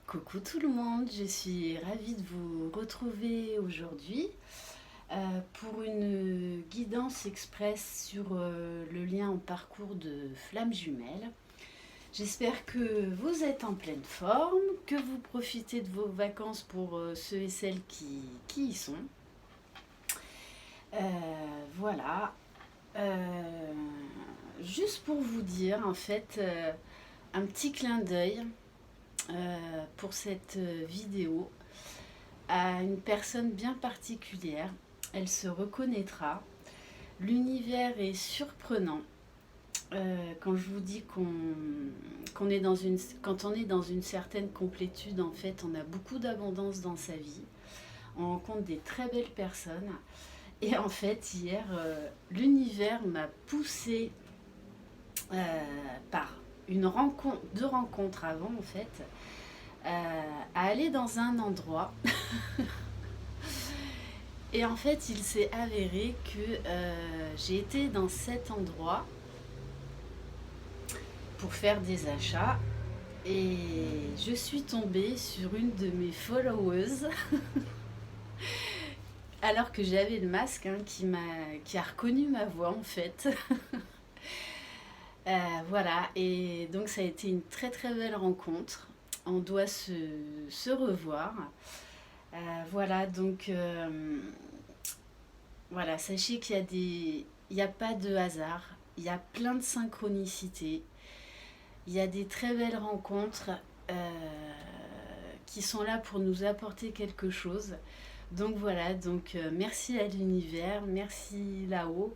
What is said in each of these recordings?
Coucou tout le monde, je suis ravie de vous retrouver aujourd'hui pour une guidance express sur le lien au parcours de flammes jumelles. J'espère que vous êtes en pleine forme, que vous profitez de vos vacances pour ceux et celles qui y sont. Euh, voilà. Euh, Juste pour vous dire, en fait, un petit clin d'œil pour cette vidéo à une personne bien particulière. Elle se reconnaîtra. L'univers est surprenant. Quand je vous dis qu'on est dans une, quand on est dans une certaine complétude, en fait, on a beaucoup d'abondance dans sa vie. On rencontre des très belles personnes. Et en fait, hier, l'univers m'a poussé par deux rencontres avant, en fait, à aller dans un endroit. Et en fait, il s'est avéré que j'ai été dans cet endroit pour faire des achats et je suis tombée sur une de mes followers alors que j'avais le masque qui a reconnu ma voix en fait. Voilà, et donc ça a été une très très belle rencontre. On doit se revoir. Voilà, donc voilà, sachez qu'il y a il n'y a pas de hasard, il y a plein de synchronicités, il y a des très belles rencontres qui sont là pour nous apporter quelque chose. Donc voilà, merci à l'univers, merci là-haut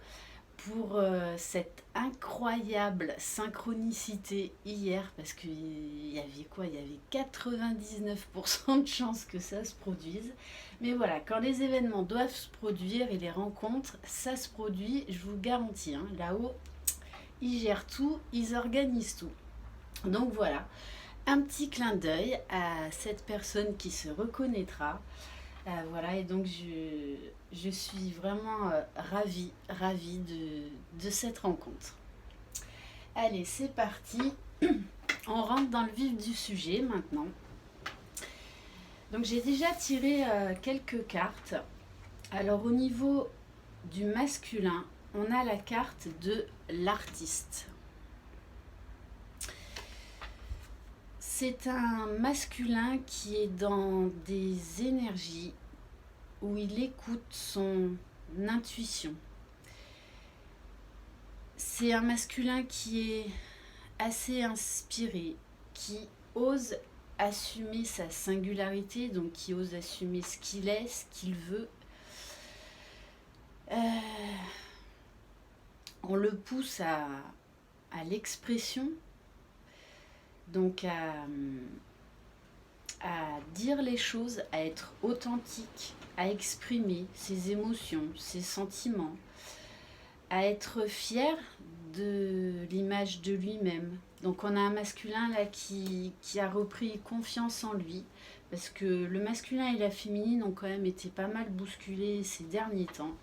pour cette incroyable synchronicité hier, parce qu'il y avait quoi? Il y avait 99% de chances que ça se produise. Mais voilà, quand les événements doivent se produire et les rencontres, ça se produit, je vous le garantis. Hein. Là-haut, ils gèrent tout, ils organisent tout. Donc voilà, un petit clin d'œil à cette personne qui se reconnaîtra. Voilà, et donc je suis vraiment ravie de cette rencontre. Allez, c'est parti. On rentre dans le vif du sujet maintenant. Donc j'ai déjà tiré quelques cartes. Alors au niveau du masculin, on a la carte de l'artiste. C'est un masculin qui est dans des énergies où il écoute son intuition. C'est un masculin qui est assez inspiré, qui ose assumer sa singularité, donc qui ose assumer ce qu'il est, ce qu'il veut. On le pousse à l'expression, donc à dire les choses, à être authentique, à exprimer ses émotions, ses sentiments, à être fier de l'image de lui-même. Donc on a un masculin là qui a repris confiance en lui, parce que le masculin et la féminine ont quand même été pas mal bousculés ces derniers temps.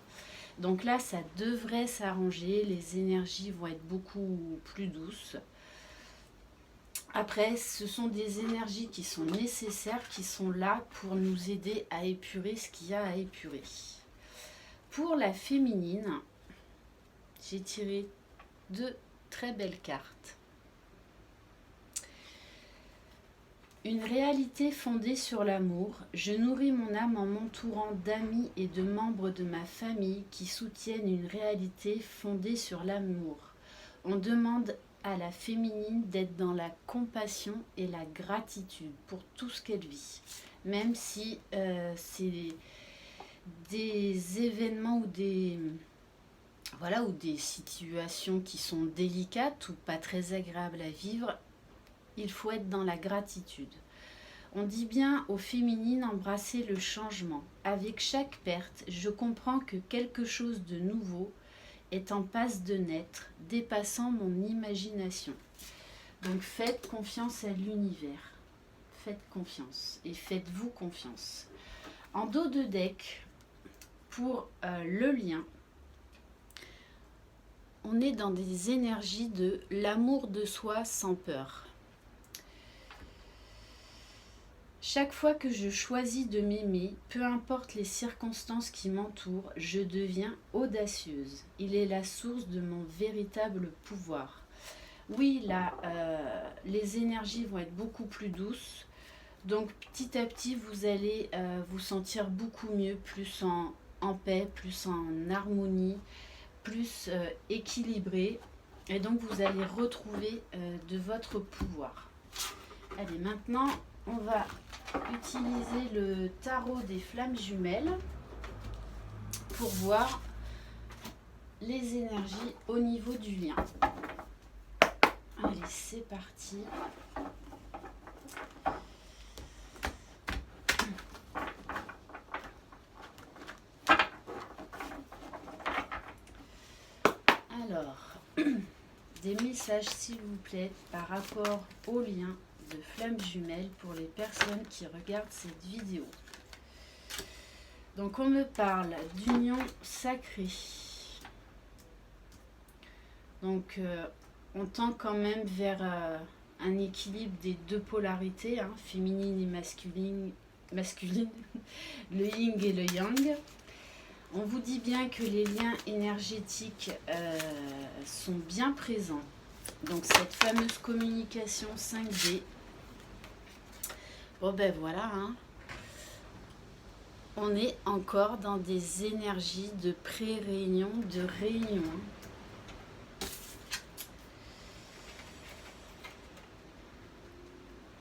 Donc là, ça devrait s'arranger, les énergies vont être beaucoup plus douces. Après, ce sont des énergies qui sont nécessaires, qui sont là pour nous aider à épurer ce qu'il y a à épurer. Pour la féminine, j'ai tiré deux très belles cartes. Une réalité fondée sur l'amour, je nourris mon âme en m'entourant d'amis et de membres de ma famille qui soutiennent une réalité fondée sur l'amour. On demande à la féminine d'être dans la compassion et la gratitude pour tout ce qu'elle vit. Même si c'est des événements ou ou des situations qui sont délicates ou pas très agréables à vivre, il faut être dans la gratitude. On dit bien aux féminines embrasser le changement. Avec chaque perte, je comprends que quelque chose de nouveau est en passe de naître, dépassant mon imagination. Donc faites confiance à l'univers. Faites confiance et faites-vous confiance. En dos de deck, pour le lien, on est dans des énergies de l'amour de soi sans peur. Chaque fois que je choisis de m'aimer, peu importe les circonstances qui m'entourent, je deviens audacieuse. Il est la source de mon véritable pouvoir. Oui, là, les énergies vont être beaucoup plus douces. Donc petit à petit, vous allez vous sentir beaucoup mieux, plus en paix, plus en harmonie, plus équilibré. Et donc vous allez retrouver de votre pouvoir. Allez, maintenant, on va utiliser le tarot des flammes jumelles pour voir les énergies au niveau du lien. Allez, c'est parti. Alors, des messages s'il vous plaît par rapport au lien de flammes jumelles pour les personnes qui regardent cette vidéo. Donc on me parle d'union sacrée. Donc on tend quand même vers un équilibre des deux polarités, hein, féminine et masculine, le yin et le yang. On vous dit bien que les liens énergétiques sont bien présents. Donc cette fameuse communication 5D. Bon ben voilà, hein. On est encore dans des énergies de pré-réunion, de réunion.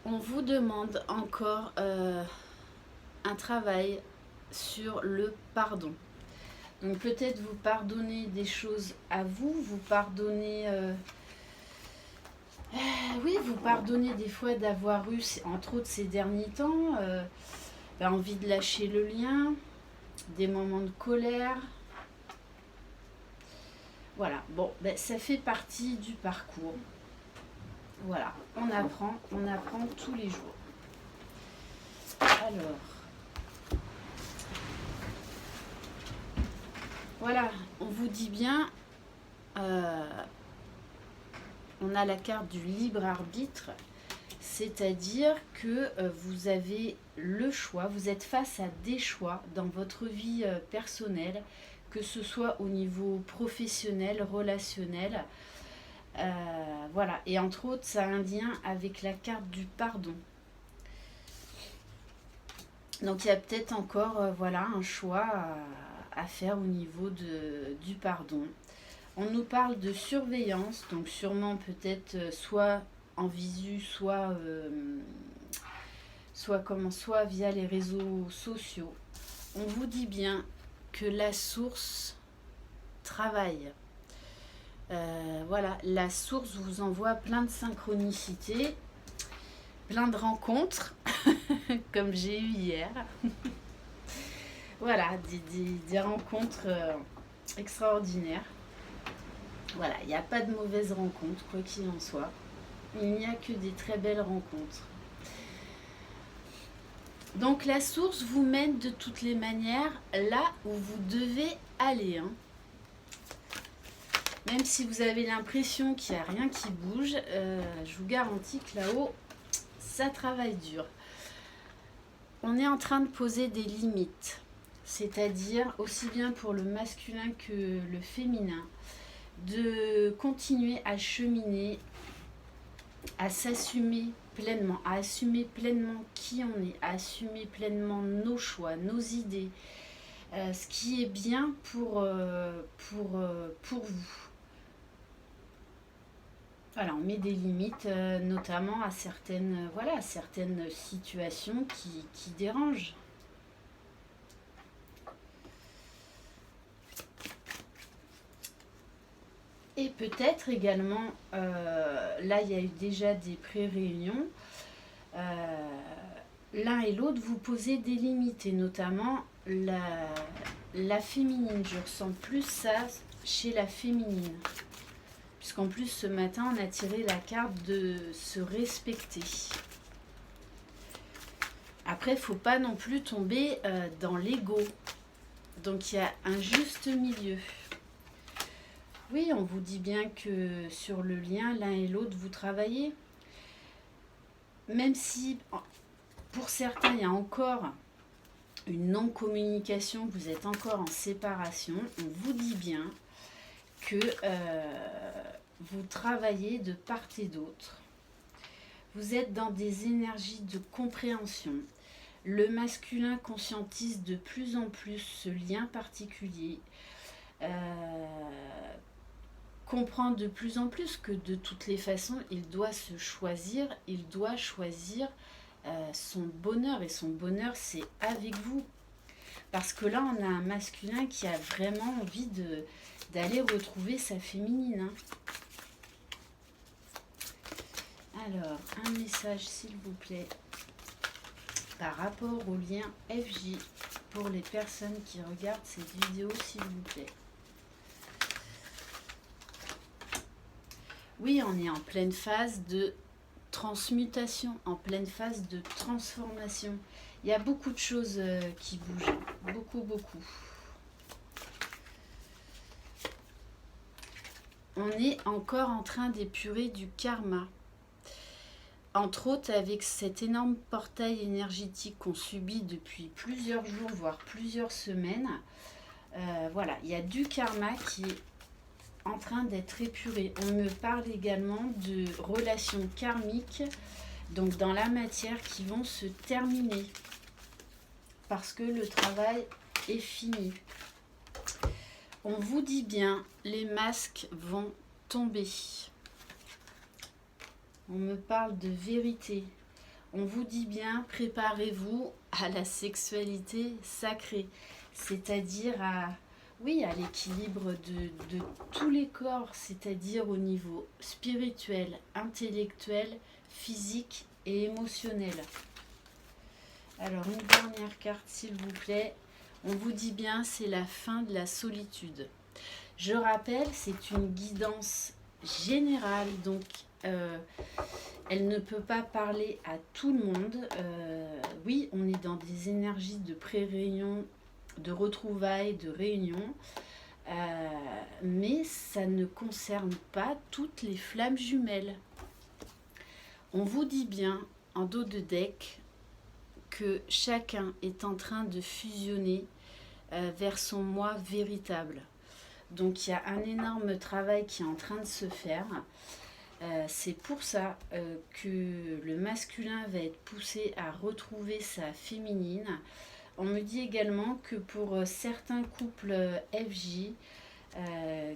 On vous demande encore un travail sur le pardon. Donc peut-être vous pardonnez des choses à vous, vous pardonnez... oui, vous pardonnez des fois d'avoir eu, entre autres ces derniers temps, envie de lâcher le lien, des moments de colère. Voilà, bon, ça fait partie du parcours. Voilà, on apprend tous les jours. Alors, voilà, on vous dit bien, on a la carte du libre arbitre, c'est-à-dire que vous avez le choix, vous êtes face à des choix dans votre vie personnelle, que ce soit au niveau professionnel, relationnel. Voilà, et entre autres, ça a un lien avec la carte du pardon. Donc il y a peut-être encore voilà, un choix à faire au niveau du pardon. On nous parle de surveillance, donc sûrement peut-être soit en visu, soit via les réseaux sociaux. On vous dit bien que la source travaille. Voilà, la source vous envoie plein de synchronicités, plein de rencontres, comme j'ai eu hier. Voilà, des rencontres extraordinaires. Voilà, il n'y a pas de mauvaises rencontres, quoi qu'il en soit. Il n'y a que des très belles rencontres. Donc la source vous mène de toutes les manières là où vous devez aller. Hein. Même si vous avez l'impression qu'il n'y a rien qui bouge, je vous garantis que là-haut, ça travaille dur. On est en train de poser des limites. C'est-à-dire, aussi bien pour le masculin que le féminin, de continuer à cheminer, à s'assumer pleinement, à assumer pleinement qui on est, à assumer pleinement nos choix, nos idées, ce qui est bien pour vous. Voilà, on met des limites, notamment à certaines situations qui dérangent. Et peut-être également, là il y a eu déjà des pré-réunions, l'un et l'autre vous posez des limites, et notamment la féminine. Je ressens plus ça chez la féminine. Puisqu'en plus ce matin on a tiré la carte de se respecter. Après il ne faut pas non plus tomber dans l'ego. Donc il y a un juste milieu. Oui, on vous dit bien que sur le lien, l'un et l'autre, vous travaillez. Même si, pour certains, il y a encore une non-communication, vous êtes encore en séparation. On vous dit bien que vous travaillez de part et d'autre. Vous êtes dans des énergies de compréhension. Le masculin conscientise de plus en plus ce lien particulier. Comprend de plus en plus que de toutes les façons, il doit se choisir, il doit choisir son bonheur. Et son bonheur, c'est avec vous. Parce que là, on a un masculin qui a vraiment envie d'aller retrouver sa féminine. Hein. Alors, un message, s'il vous plaît, par rapport au lien FJ pour les personnes qui regardent cette vidéo, s'il vous plaît. Oui, on est en pleine phase de transmutation, en pleine phase de transformation. Il y a beaucoup de choses qui bougent, beaucoup. On est encore en train d'épurer du karma. Entre autres, avec cet énorme portail énergétique qu'on subit depuis plusieurs jours, voire plusieurs semaines. Voilà, il y a du karma qui est en train d'être épuré. On me parle également de relations karmiques, donc dans la matière, qui vont se terminer. Parce que le travail est fini. On vous dit bien, les masques vont tomber. On me parle de vérité. On vous dit bien, préparez-vous à la sexualité sacrée. C'est-à-dire à l'équilibre de tous les corps. C'est-à-dire au niveau spirituel, intellectuel, physique et émotionnel. Alors, une dernière carte, s'il vous plaît. On vous dit bien, c'est la fin de la solitude. Je rappelle, c'est une guidance générale, donc elle ne peut pas parler à tout le monde. Oui, on est dans des énergies de pré-réunion, de retrouvailles, de réunion, mais ça ne concerne pas toutes les flammes jumelles. On vous dit bien, en dos de deck, que chacun est en train de fusionner vers son moi véritable. Donc il y a un énorme travail qui est en train de se faire. C'est pour ça que le masculin va être poussé à retrouver sa féminine. On me dit également que pour certains couples FJ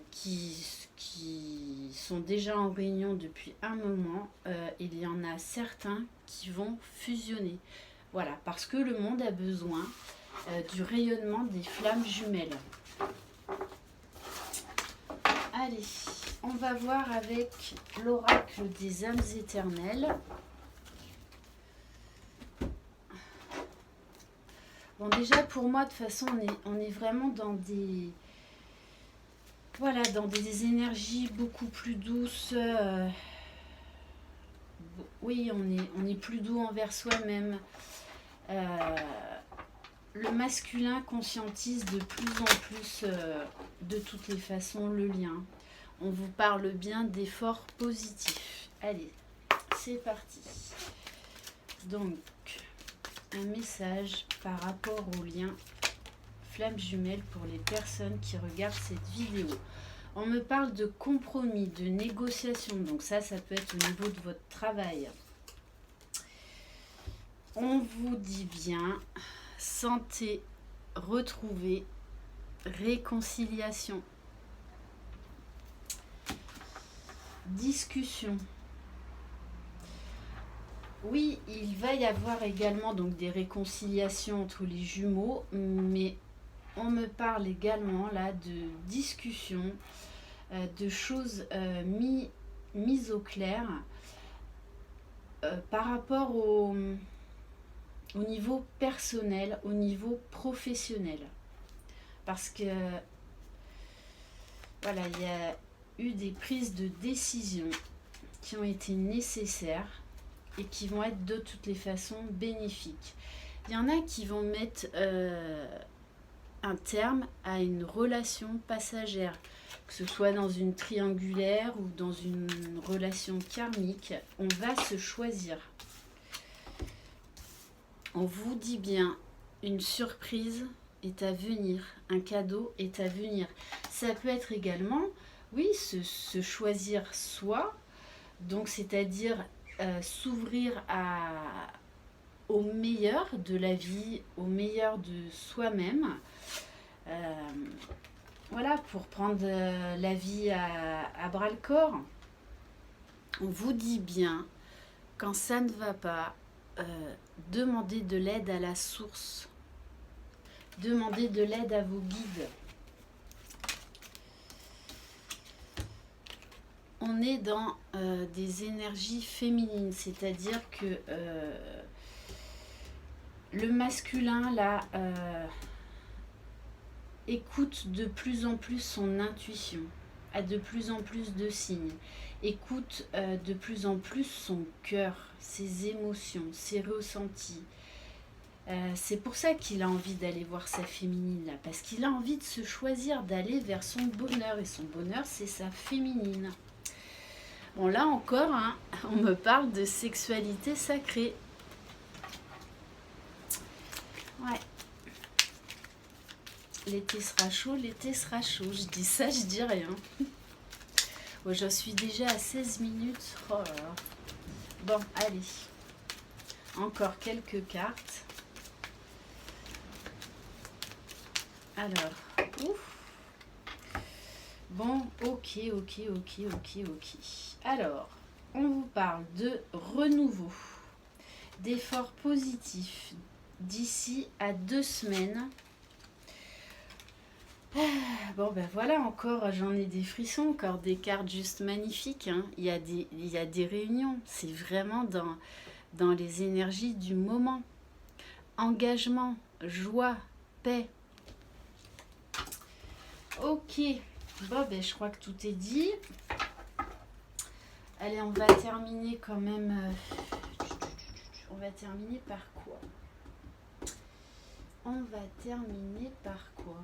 qui sont déjà en réunion depuis un moment, il y en a certains qui vont fusionner. Voilà, parce que le monde a besoin du rayonnement des flammes jumelles. Allez, on va voir avec l'oracle des âmes éternelles. Bon, déjà pour moi, de toute façon, on est vraiment dans des... Voilà, dans des énergies beaucoup plus douces. Oui, on est plus doux envers soi-même. Le masculin conscientise de plus en plus, de toutes les façons, le lien. On vous parle bien d'efforts positifs. Allez, c'est parti. Donc, un message par rapport au lien flamme jumelle pour les personnes qui regardent cette vidéo. On me parle de compromis, de négociation. Donc ça peut être au niveau de votre travail. On vous dit bien, santé, retrouver, réconciliation, discussion. Oui, il va y avoir également donc des réconciliations entre les jumeaux, mais on me parle également là de discussions, de choses mises au clair par rapport au niveau personnel, au niveau professionnel. Parce que voilà, il y a eu des prises de décision qui ont été nécessaires et qui vont être de toutes les façons bénéfiques. Il y en a qui vont mettre un terme à une relation passagère, que ce soit dans une triangulaire ou dans une relation karmique. On va se choisir. On vous dit bien, une surprise est à venir, un cadeau est à venir. Ça peut être également, oui, se choisir soi, donc c'est-à-dire s'ouvrir au meilleur de la vie, au meilleur de soi-même. Euh, voilà, pour prendre la vie à bras le corps. On vous dit bien, quand ça ne va pas, demandez de l'aide à la source. Demandez de l'aide à vos guides. On est dans des énergies féminines, c'est-à-dire que le masculin, là, écoute de plus en plus son intuition, a de plus en plus de signes, écoute de plus en plus son cœur, ses émotions, ses ressentis. C'est pour ça qu'il a envie d'aller voir sa féminine, là, parce qu'il a envie de se choisir, d'aller vers son bonheur, et son bonheur, c'est sa féminine. Bon, là encore, hein, on me parle de sexualité sacrée. Ouais. L'été sera chaud, l'été sera chaud. Je dis ça, je dis rien. Bon, j'en suis déjà à 16 minutes. Oh là là. Bon, allez. Encore quelques cartes. Alors, ouf. Bon, ok. Alors, on vous parle de renouveau, d'efforts positifs d'ici à 2 semaines. Bon, ben voilà, encore, j'en ai des frissons, encore des cartes juste magnifiques. Hein. Il y a des réunions, c'est vraiment dans les énergies du moment. Engagement, joie, paix. Ok, bon, ben je crois que tout est dit. Allez, on va terminer quand même. On va terminer par quoi? On va terminer par quoi?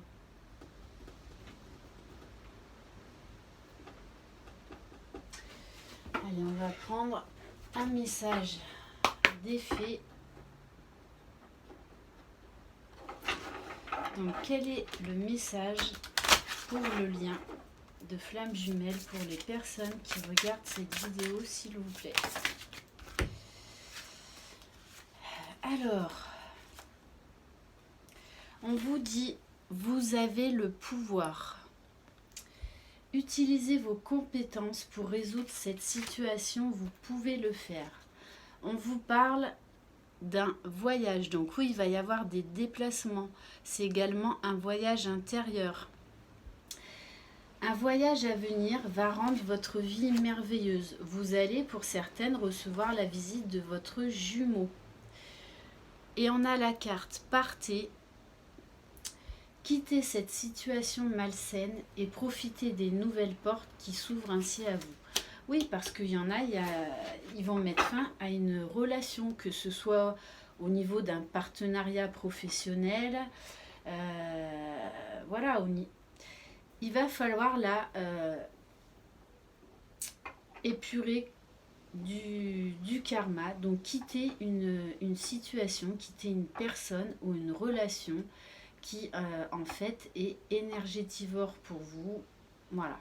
Allez, on va prendre un message d'effet. Donc, quel est le message pour le lien de flammes jumelles pour les personnes qui regardent cette vidéo, s'il vous plaît? Alors, on vous dit, vous avez le pouvoir. Utilisez vos compétences pour résoudre cette situation, vous pouvez le faire. On vous parle d'un voyage, donc oui, il va y avoir des déplacements. C'est également un voyage intérieur. Un voyage à venir va rendre votre vie merveilleuse. Vous allez, pour certaines, recevoir la visite de votre jumeau. Et on a la carte « Partez ». Quittez cette situation malsaine et profitez des nouvelles portes qui s'ouvrent ainsi à vous. Oui, parce qu'il y en a, ils vont mettre fin à une relation, que ce soit au niveau d'un partenariat professionnel. Voilà, il va falloir là épurer du karma, donc quitter une situation, quitter une personne ou une relation qui en fait est énergétivore pour vous. Voilà,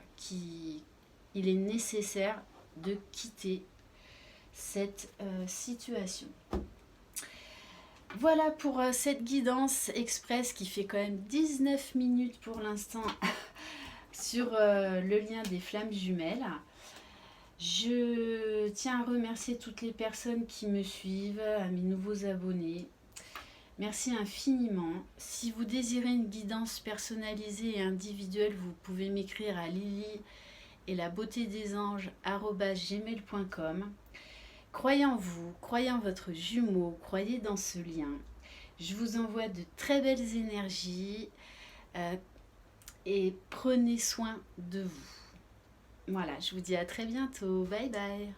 il est nécessaire de quitter cette situation. Voilà pour cette guidance express qui fait quand même 19 minutes pour l'instant sur le lien des flammes jumelles. Je tiens à remercier toutes les personnes qui me suivent, à mes nouveaux abonnés. Merci infiniment. Si vous désirez une guidance personnalisée et individuelle, vous pouvez m'écrire à lily et la beauté des anges @gmail.com. Croyez en vous, croyez en votre jumeau, croyez dans ce lien. Je vous envoie de très belles énergies et prenez soin de vous. Voilà, je vous dis à très bientôt. Bye bye.